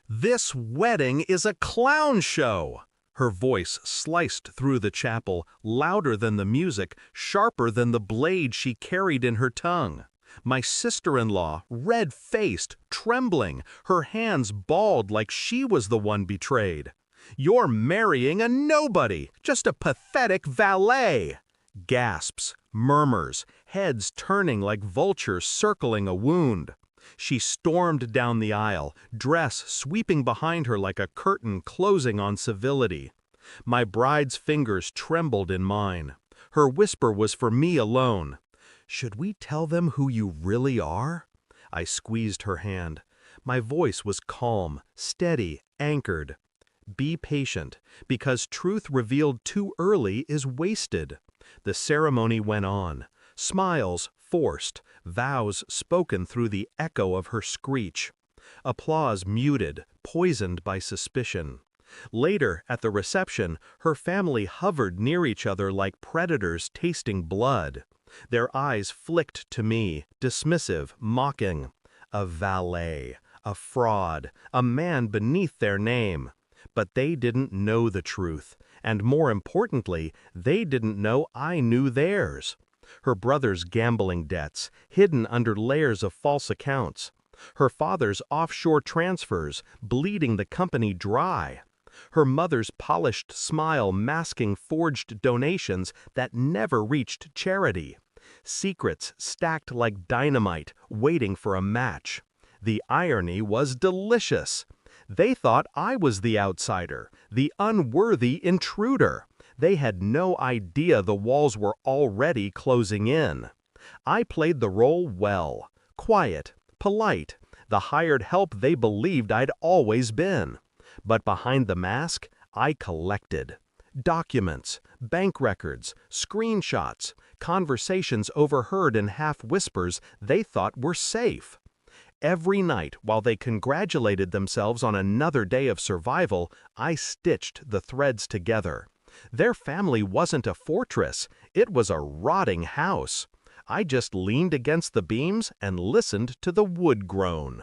This wedding is a clown show! Her voice sliced through the chapel, louder than the music, sharper than the blade she carried in her tongue. My sister-in-law, red-faced, trembling, her hands balled like she was the one betrayed. "You're marrying a nobody, just a pathetic valet!" Gasps, murmurs, heads turning like vultures circling a wound. She stormed down the aisle, dress sweeping behind her like a curtain closing on civility. My bride's fingers trembled in mine. Her whisper was for me alone. "Should we tell them who you really are?" I squeezed her hand. My voice was calm, steady, anchored. "Be patient, because truth revealed too early is wasted." The ceremony went on. Smiles forced, vows spoken through the echo of her screech. Applause muted, poisoned by suspicion. Later, at the reception, her family hovered near each other like predators tasting blood. Their eyes flicked to me, dismissive, mocking. A valet, a fraud, a man beneath their name. But they didn't know the truth, and more importantly, they didn't know I knew theirs. Her brother's gambling debts, hidden under layers of false accounts. Her father's offshore transfers, bleeding the company dry. Her mother's polished smile masking forged donations that never reached charity. Secrets stacked like dynamite, waiting for a match. The irony was delicious. They thought I was the outsider, the unworthy intruder. They had no idea the walls were already closing in. I played the role well, quiet, polite, the hired help they believed I'd always been. But behind the mask, I collected. Documents, bank records, screenshots, conversations overheard in half-whispers they thought were safe. Every night, while they congratulated themselves on another day of survival, I stitched the threads together. Their family wasn't a fortress, it was a rotting house. I just leaned against the beams and listened to the wood groan.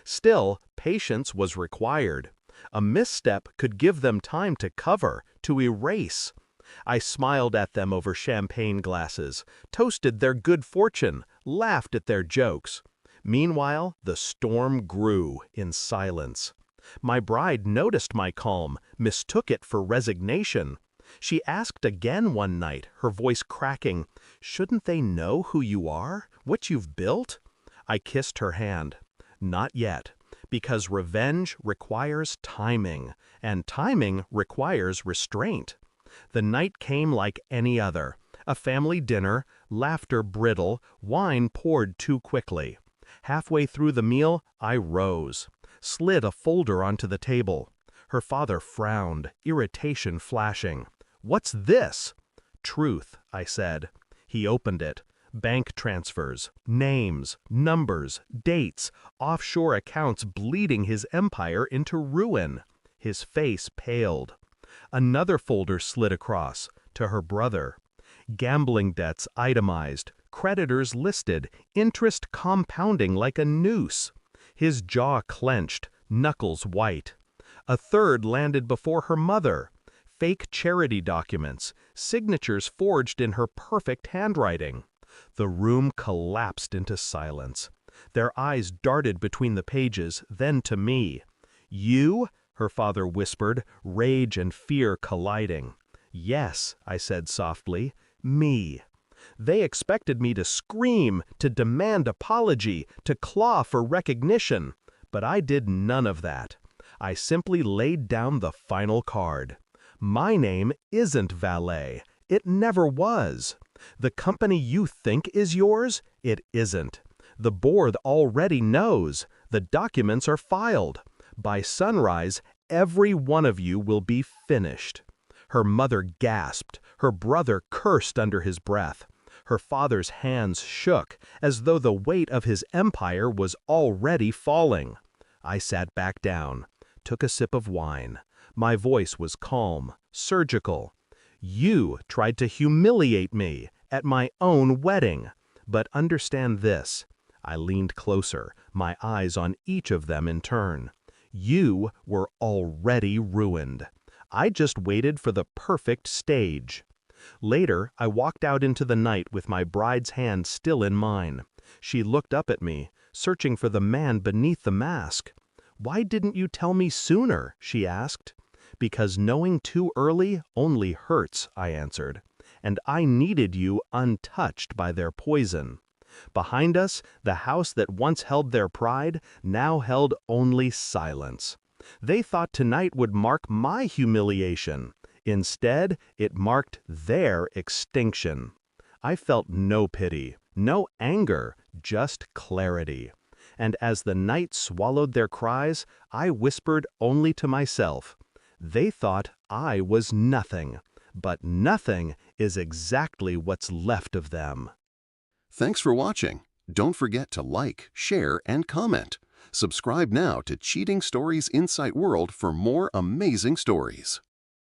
Still, patience was required. A misstep could give them time to cover, to erase. I smiled at them over champagne glasses, toasted their good fortune, laughed at their jokes. Meanwhile, the storm grew in silence. My bride noticed my calm, mistook it for resignation. She asked again one night, her voice cracking, "Shouldn't they know who you are, what you've built?" I kissed her hand. "Not yet, because revenge requires timing, and timing requires restraint." The night came like any other. A family dinner, laughter brittle, wine poured too quickly. Halfway through the meal, I rose, slid a folder onto the table. Her father frowned, irritation flashing. "What's this?" "Truth," I said. He opened it. Bank transfers, names, numbers, dates, offshore accounts bleeding his empire into ruin. His face paled. Another folder slid across, to her brother. Gambling debts itemized, creditors listed, interest compounding like a noose. His jaw clenched, knuckles white. A third landed before her mother. Fake charity documents, signatures forged in her perfect handwriting. The room collapsed into silence. Their eyes darted between the pages, then to me. "You?" her father whispered, rage and fear colliding. "Yes," I said softly, "me." They expected me to scream, to demand apology, to claw for recognition. But I did none of that. I simply laid down the final card. My name isn't Valet. It never was. The company you think is yours, it isn't. The board already knows. The documents are filed. By sunrise, every one of you will be finished. Her mother gasped. Her brother cursed under his breath. Her father's hands shook, as though the weight of his empire was already falling. I sat back down, took a sip of wine. My voice was calm, surgical. "You tried to humiliate me at my own wedding. But understand this." I leaned closer, my eyes on each of them in turn. You were already ruined. I just waited for the perfect stage. Later, I walked out into the night with my bride's hand still in mine. She looked up at me, searching for the man beneath the mask. "Why didn't you tell me sooner?" she asked. "Because knowing too early only hurts," I answered. "And I needed you untouched by their poison." Behind us, the house that once held their pride now held only silence. They thought tonight would mark my humiliation. Instead, it marked their extinction. I felt no pity, no anger, just clarity. And as the night swallowed their cries, I whispered only to myself. They thought I was nothing, but nothing is exactly what's left of them. Thanks for watching. Don't forget to like, share, and comment. Subscribe now to Cheating Stories Insight World for more amazing stories.